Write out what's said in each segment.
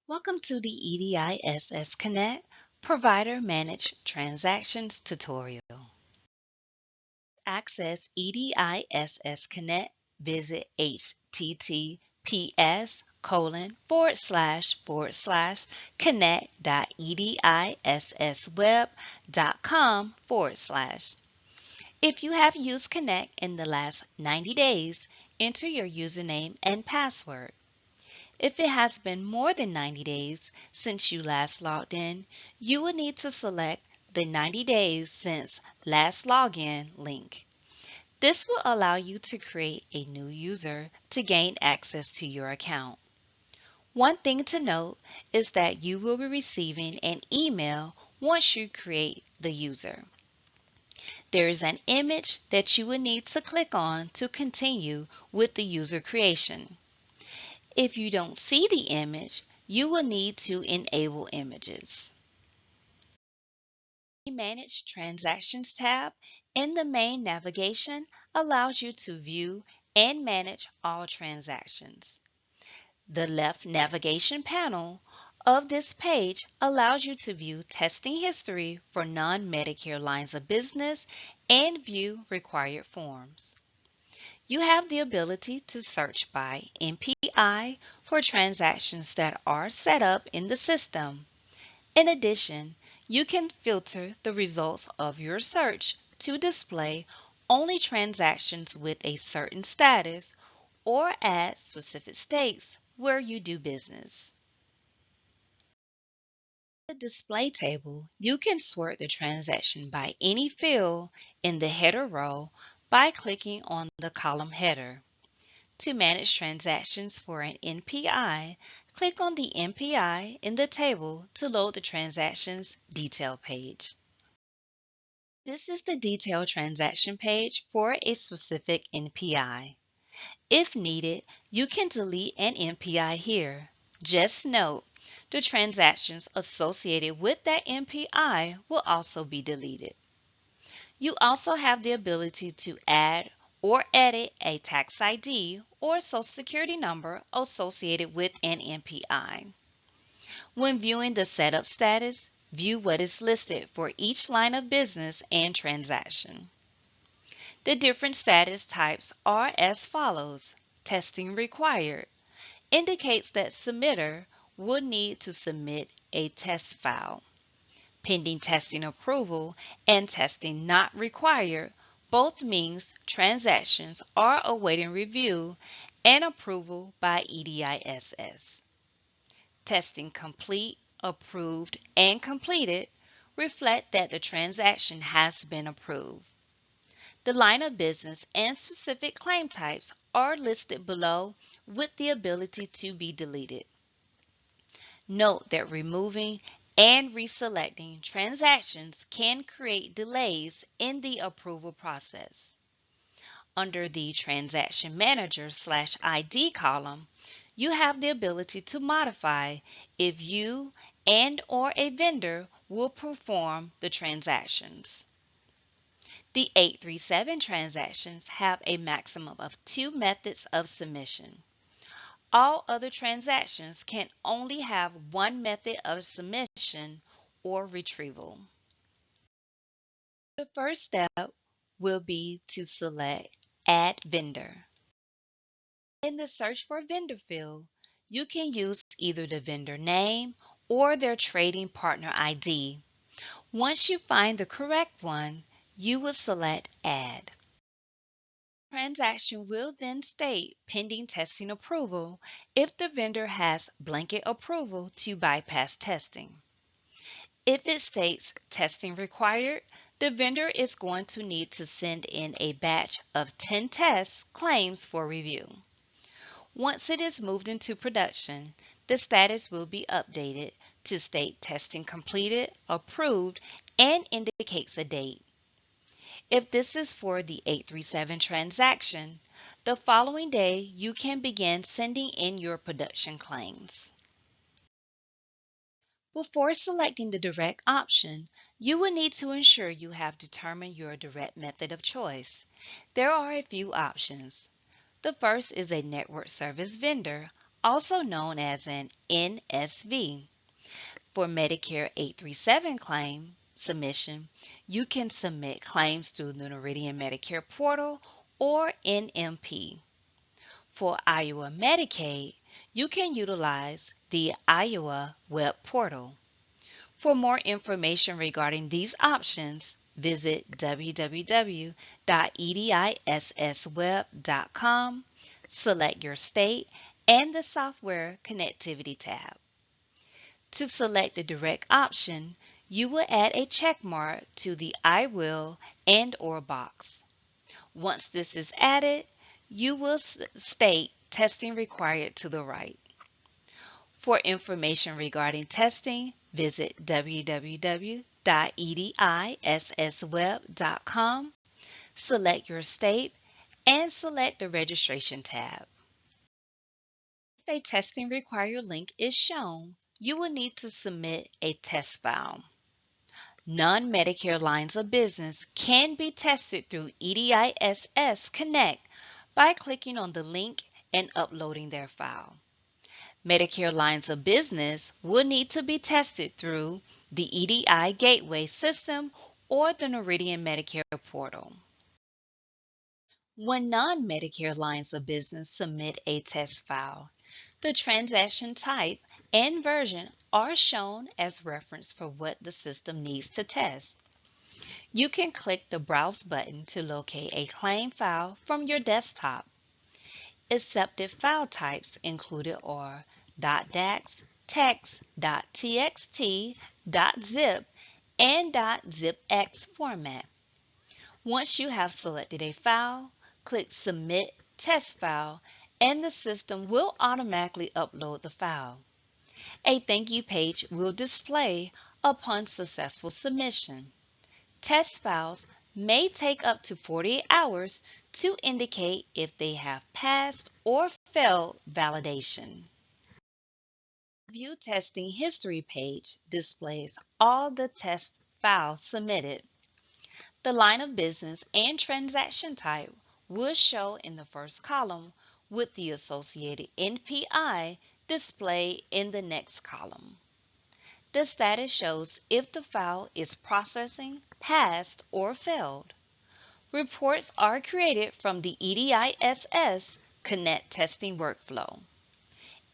Welcome to the EDISS Connect Provider Managed Transactions tutorial. To access EDISS Connect, visit https://connect.edissweb.com/. If you have used Connect in the last 90 days, enter your username and password. If it has been more than 90 days since you last logged in, you will need to select the 90 days since last login link. This will allow you to create a new user to gain access to your account. One thing to note is that you will be receiving an email once you create the user. There is an image that you will need to click on to continue with the user creation. If you don't see the image, you will need to enable images. The Manage Transactions tab in the main navigation allows you to view and manage all transactions. The left navigation panel of this page allows you to view testing history for non-Medicare lines of business and view required forms. You have the ability to search by NPI for transactions that are set up in the system. In addition, you can filter the results of your search to display only transactions with a certain status or add specific states where you do business. In the display table, you can sort the transaction by any field in the header row by clicking on the column header. To manage transactions for an NPI, click on the NPI in the table to load the transactions detail page. This is the detail transaction page for a specific NPI. If needed, you can delete an NPI here. Just note, the transactions associated with that NPI will also be deleted. You also have the ability to add or edit a tax ID or Social Security number associated with an NPI. When viewing the setup status, view what is listed for each line of business and transaction. The different status types are as follows. Testing required indicates that submitter will need to submit a test file. Pending testing approval and testing not required both means transactions are awaiting review and approval by EDISS. Testing complete, approved, and completed reflect that the transaction has been approved. The line of business and specific claim types are listed below with the ability to be deleted. Note that removing and reselecting transactions can create delays in the approval process. Under the Transaction Manager/ID column, you have the ability to modify if you and/or a vendor will perform the transactions. The 837 transactions have a maximum of 2 methods of submission. All other transactions can only have one method of submission or retrieval. The first step will be to select Add Vendor. In the Search for Vendor field, you can use either the vendor name or their trading partner ID. Once you find the correct one, you will select Add. Transaction will then state pending testing approval if the vendor has blanket approval to bypass testing. If it states testing required, the vendor is going to need to send in a batch of 10 test claims for review. Once it is moved into production, the status will be updated to state testing completed, approved, and indicates a date. If this is for the 837 transaction, the following day you can begin sending in your production claims. Before selecting the direct option, you will need to ensure you have determined your direct method of choice. There are a few options. The first is a network service vendor, also known as an NSV. For Medicare 837 claim submission, you can submit claims through the Noridian Medicare portal or NMP. For Iowa Medicaid, you can utilize the Iowa web portal. For more information regarding these options, visit www.edissweb.com, select your state, and the Software Connectivity tab. To select the direct option, you will add a check mark to the I will and/or box. Once this is added, you will state testing required to the right. For information regarding testing, visit www.edissweb.com, select your state, and select the Registration tab. If a testing required link is shown, you will need to submit a test file. Non-Medicare lines of business can be tested through EDISS Connect by clicking on the link and uploading their file. Medicare lines of business will need to be tested through the EDI Gateway system or the Noridian Medicare portal. When non-Medicare lines of business submit a test file, the transaction type and version are shown as reference for what the system needs to test. You can click the Browse button to locate a claim file from your desktop. Accepted file types included are .dax, text, .txt, .zip, and .zipx format. Once you have selected a file, click Submit Test File, and the system will automatically upload the file. A thank you page will display upon successful submission. Test files may take up to 48 hours to indicate if they have passed or failed validation. View Testing History page displays all the test files submitted. The line of business and transaction type will show in the first column with the associated NPI displayed in the next column. The status shows if the file is processing, passed, or failed. Reports are created from the EDISS Connect testing workflow.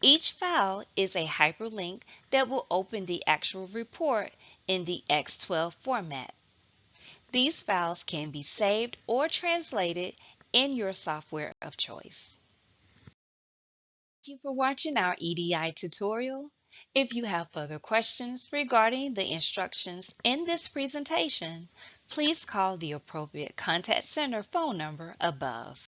Each file is a hyperlink that will open the actual report in the X12 format. These files can be saved or translated in your software of choice. Thank you for watching our EDI tutorial. If you have further questions regarding the instructions in this presentation, please call the appropriate contact center phone number above.